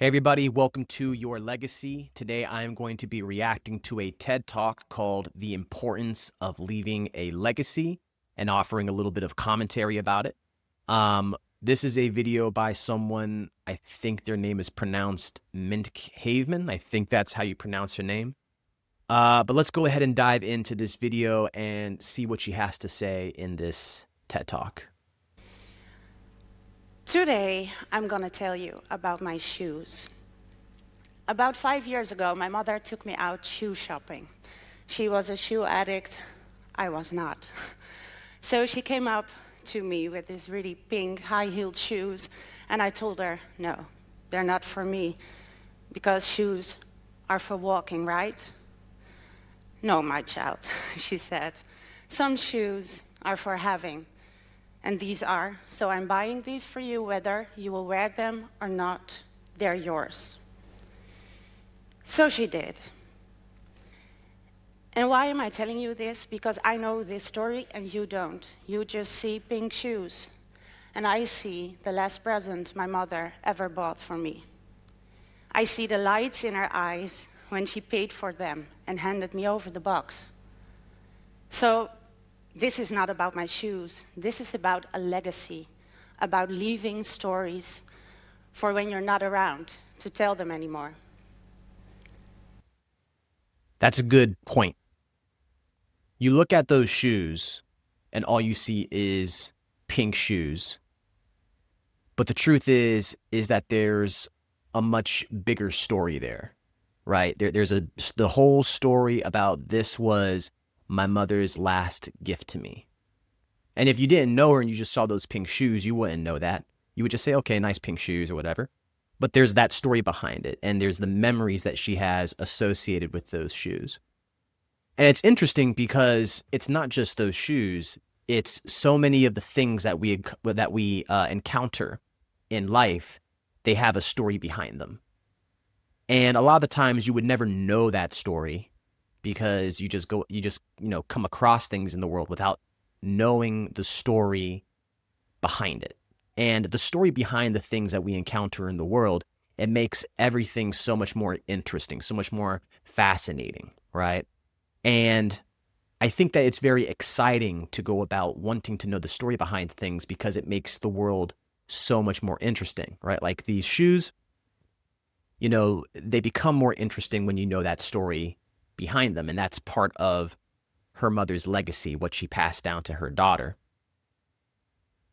Hey everybody, welcome to Your Legacy. Today I am going to be reacting to a TED Talk called The Importance of Leaving a Legacy and offering a little bit of commentary about it. This is a video by someone, I think their name is pronounced Minke Haveman. I think that's how you pronounce her name. But let's go ahead and dive into this video and see what she has to say in this TED Talk. Today, I'm going to tell you about my shoes. About 5 years ago, my mother took me out shoe shopping. She was a shoe addict. I was not. So she came up to me with these really pink, high-heeled shoes, and I told her, no, they're not for me, because shoes are for walking, right? No, my child, she said. Some shoes are for having. And these are, so I'm buying these for you whether you will wear them or not. They're yours. So she did. And why am I telling you this? Because I know this story and you don't. You just see pink shoes. And I see the last present my mother ever bought for me. I see the lights in her eyes when she paid for them and handed me over the box. So this is not about my shoes. This is about a legacy, about leaving stories for when you're not around to tell them anymore. That's a good point. You look at those shoes and all you see is pink shoes. But the truth is that there's a much bigger story there, right? There's the whole story about this was my mother's last gift to me. And if you didn't know her and you just saw those pink shoes, you wouldn't know that. You would just say, okay, nice pink shoes or whatever. But there's that story behind it. And there's the memories that she has associated with those shoes. And it's interesting because it's not just those shoes. It's so many of the things that we encounter in life, they have a story behind them. And a lot of the times you would never know that story because you just come across things in the world without knowing the story behind it. And the story behind the things that we encounter in the world, it makes everything so much more interesting, so much more fascinating, right? And I think that it's very exciting to go about wanting to know the story behind things because it makes the world so much more interesting, right? Like these shoes, they become more interesting when you know that story behind them. And that's part of her mother's legacy, what she passed down to her daughter.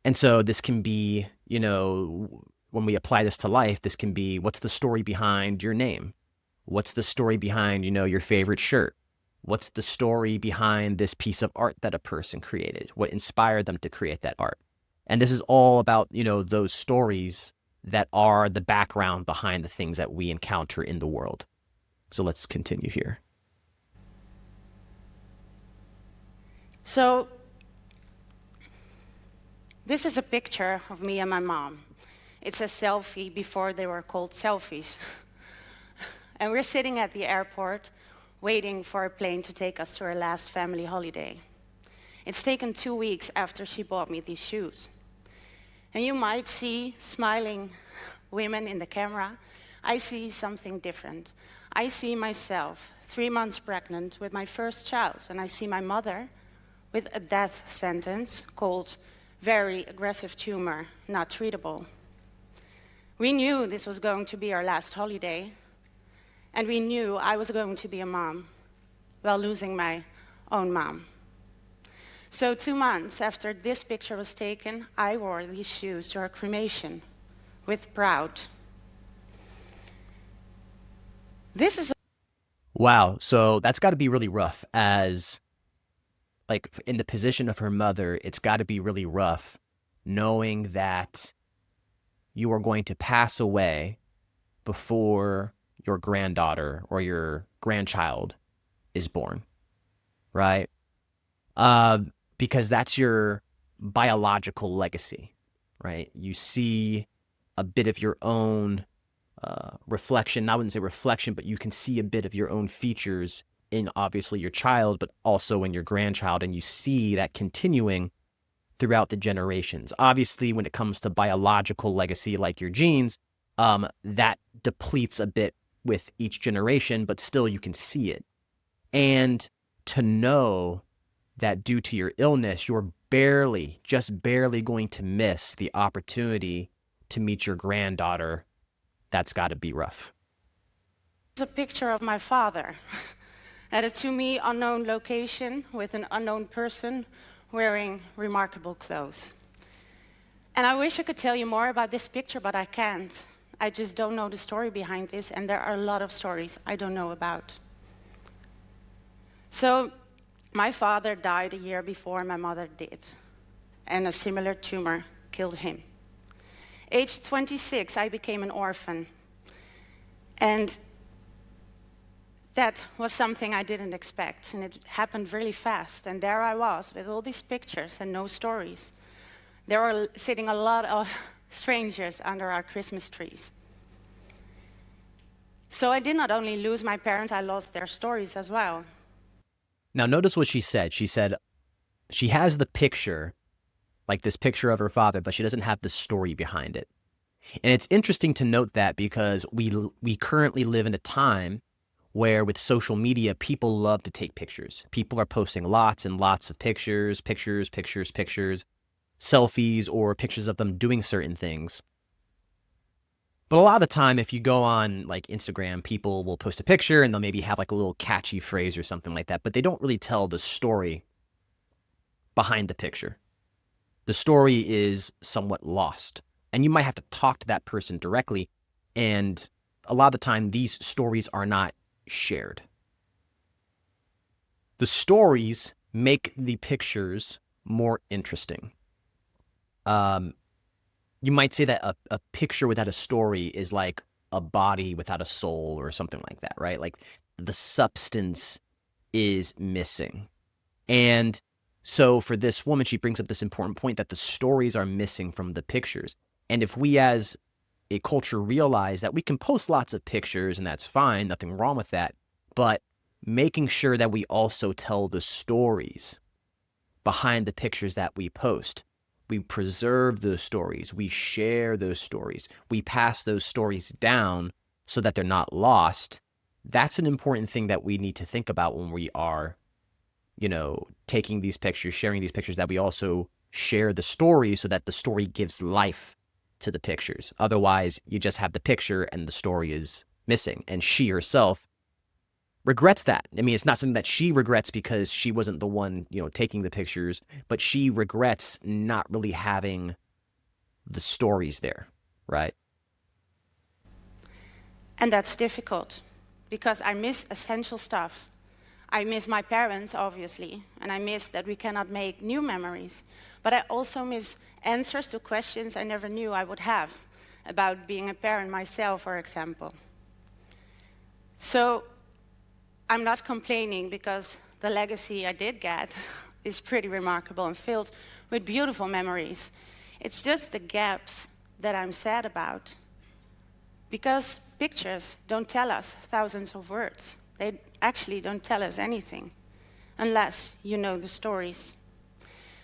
And so this can be, when we apply this to life, this can be, what's the story behind your name? What's the story behind, your favorite shirt? What's the story behind this piece of art that a person created? What inspired them to create that art? And this is all about, those stories that are the background behind the things that we encounter in the world. So let's continue here. So this is a picture of me and my mom. It's a selfie before they were called selfies. And we're sitting at the airport waiting for a plane to take us to our last family holiday. It's taken 2 weeks after she bought me these shoes. And you might see smiling women in the camera. I see something different. I see myself 3 months pregnant with my first child, and I see my mother with a death sentence called very aggressive tumor, not treatable. We knew this was going to be our last holiday, and we knew I was going to be a mom while losing my own mom. So 2 months after this picture was taken, I wore these shoes to our cremation with pride. This is Wow. So that's got to be really rough as like in the position of her mother, it's got to be really rough knowing that you are going to pass away before your granddaughter or your grandchild is born, right? Because that's your biological legacy, right? You see a bit of your own reflection. I wouldn't say reflection, but you can see a bit of your own features in obviously your child, but also in your grandchild. And you see that continuing throughout the generations. Obviously, when it comes to biological legacy, like your genes, that depletes a bit with each generation, but still you can see it. And to know that due to your illness, you're barely, just barely going to miss the opportunity to meet your granddaughter, that's got to be rough. It's a picture of my father at a to me unknown location with an unknown person wearing remarkable clothes. And I wish I could tell you more about this picture, but I can't. I just don't know the story behind this, and there are a lot of stories I don't know about. So, my father died a year before my mother did, and a similar tumor killed him. Age 26, I became an orphan. And that was something I didn't expect, and it happened really fast. And there I was with all these pictures and no stories. There were sitting a lot of strangers under our Christmas trees. So I did not only lose my parents, I lost their stories as well. Now, notice what she said. She said she has the picture, like this picture of her father, but she doesn't have the story behind it. And it's interesting to note that because we currently live in a time where with social media, people love to take pictures. People are posting lots and lots of pictures, selfies, or pictures of them doing certain things. But a lot of the time, if you go on like Instagram, people will post a picture and they'll maybe have like a little catchy phrase or something like that, but they don't really tell the story behind the picture. The story is somewhat lost, and you might have to talk to that person directly. And a lot of the time, these stories are not shared. The stories make the pictures more interesting. You might say that a picture without a story is like a body without a soul or something like that, right? Like the substance is missing. And so for this woman, she brings up this important point that the stories are missing from the pictures. And if we as a culture realize that we can post lots of pictures and that's fine, nothing wrong with that, but making sure that we also tell the stories behind the pictures that we post. We preserve those stories. We share those stories. We pass those stories down so that they're not lost. That's an important thing that we need to think about when we are, taking these pictures, sharing these pictures, that we also share the story so that the story gives life to the pictures. Otherwise, you just have the picture and the story is missing. And she herself regrets that. I mean, it's not something that she regrets because she wasn't the one, taking the pictures, but she regrets not really having the stories there, right? And that's difficult because I miss essential stuff. I miss my parents, obviously, and I miss that we cannot make new memories. But I also miss answers to questions I never knew I would have about being a parent myself, for example. So I'm not complaining because the legacy I did get is pretty remarkable and filled with beautiful memories. It's just the gaps that I'm sad about. Because pictures don't tell us thousands of words. They actually don't tell us anything unless you know the stories.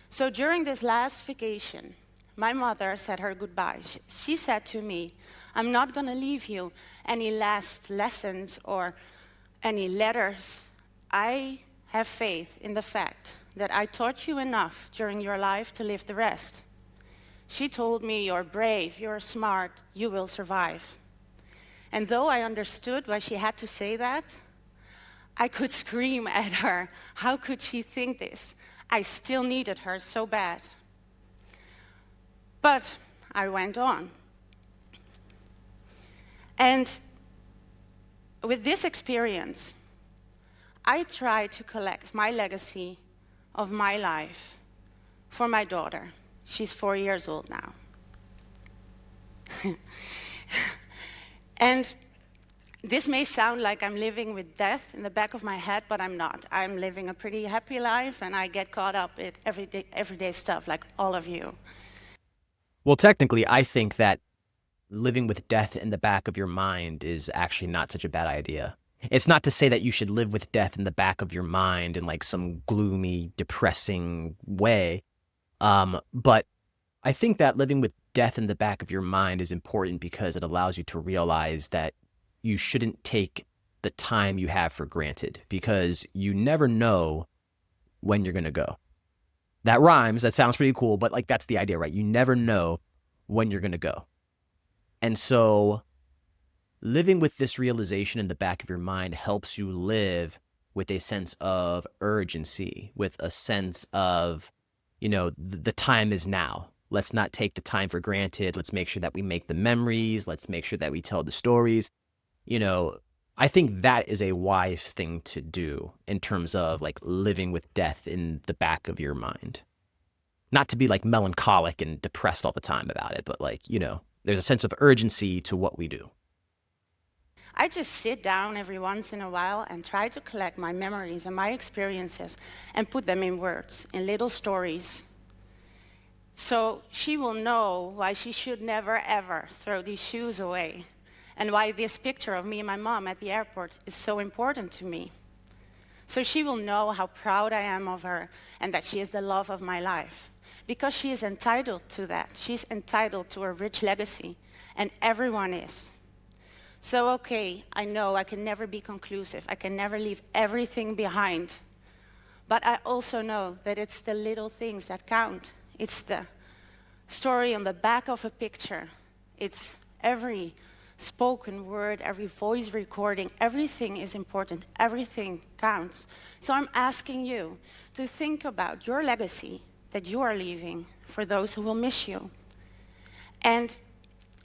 So during this last vacation, my mother said her goodbyes. She said to me, "I'm not going to leave you any last lessons or any letters. I have faith in the fact that I taught you enough during your life to live the rest." She told me, "You're brave, you're smart, you will survive." And though I understood why she had to say that, I could scream at her. How could she think this? I still needed her so bad. But I went on. And with this experience, I tried to collect my legacy of my life for my daughter. She's 4 years old now. And this may sound like I'm living with death in the back of my head, but I'm not. I'm living a pretty happy life, and I get caught up in everyday stuff like all of you. Well, technically, I think that living with death in the back of your mind is actually not such a bad idea. It's not to say that you should live with death in the back of your mind in like some gloomy, depressing way. But I think that living with death in the back of your mind is important because it allows you to realize that you shouldn't take the time you have for granted, because you never know when you're going to go. That rhymes. That sounds pretty cool, but like that's the idea, right? You never know when you're going to go. And so living with this realization in the back of your mind helps you live with a sense of urgency, with a sense of, the time is now. Let's not take the time for granted. Let's make sure that we make the memories. Let's make sure that we tell the stories. I think that is a wise thing to do in terms of like living with death in the back of your mind. Not to be like melancholic and depressed all the time about it, but like, there's a sense of urgency to what we do. I just sit down every once in a while and try to collect my memories and my experiences and put them in words, in little stories. So she will know why she should never ever throw these shoes away, and why this picture of me and my mom at the airport is so important to me. So she will know how proud I am of her and that she is the love of my life. Because she is entitled to that. She's entitled to a rich legacy, and everyone is. So, okay, I know I can never be conclusive. I can never leave everything behind. But I also know that it's the little things that count. It's the story on the back of a picture. It's every spoken word, every voice recording. Everything is important. Everything counts. So I'm asking you to think about your legacy that you are leaving for those who will miss you. And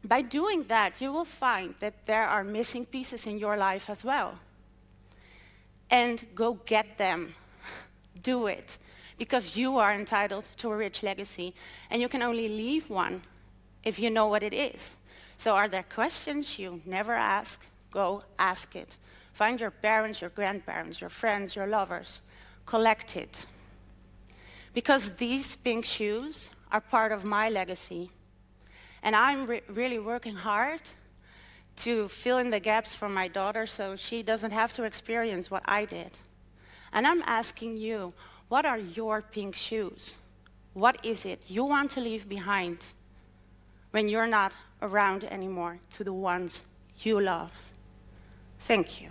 by doing that, you will find that there are missing pieces in your life as well. And go get them. Do it. Because you are entitled to a rich legacy. And you can only leave one if you know what it is. So are there questions you never ask? Go ask it. Find your parents, your grandparents, your friends, your lovers. Collect it. Because these pink shoes are part of my legacy. And I'm really working hard to fill in the gaps for my daughter so she doesn't have to experience what I did. And I'm asking you, what are your pink shoes? What is it you want to leave behind when you're not around anymore to the ones you love? Thank you.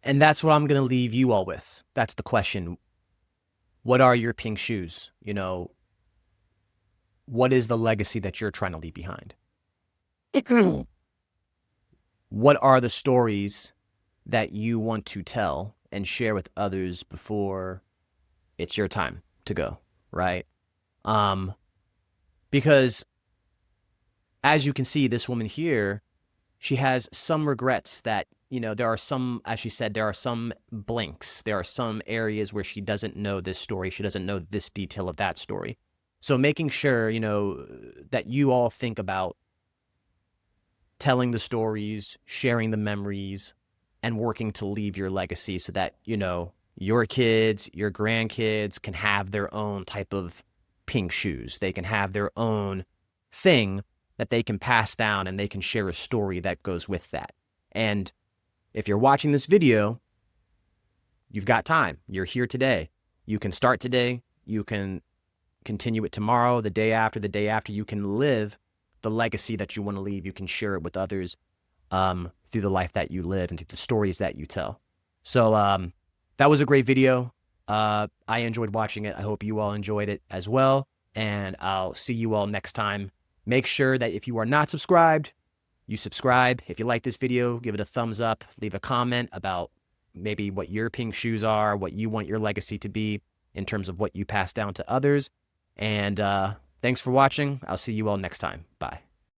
And that's what I'm going to leave you all with. That's the question. What are your pink shoes? What is the legacy that you're trying to leave behind? What are the stories that you want to tell and share with others before it's your time to go, right? Because as you can see, this woman here, she has some regrets that, there are some, as she said, there are some blanks. There are some areas where she doesn't know this story. She doesn't know this detail of that story. So making sure, that you all think about telling the stories, sharing the memories, and working to leave your legacy so that, your kids, your grandkids can have their own type of pink shoes. They can have their own thing that they can pass down, and they can share a story that goes with that. And if you're watching this video, you've got time. You're here today. You can start today. You can continue it tomorrow, the day after, the day after. You can live the legacy that you want to leave. You can share it with others through the life that you live and through the stories that you tell. So that was a great video. I enjoyed watching it. I hope you all enjoyed it as well. And I'll see you all next time. Make sure that if you are not subscribed, you subscribe. If you like this video, give it a thumbs up. Leave a comment about maybe what your pink shoes are, what you want your legacy to be in terms of what you pass down to others. And thanks for watching. I'll see you all next time. Bye.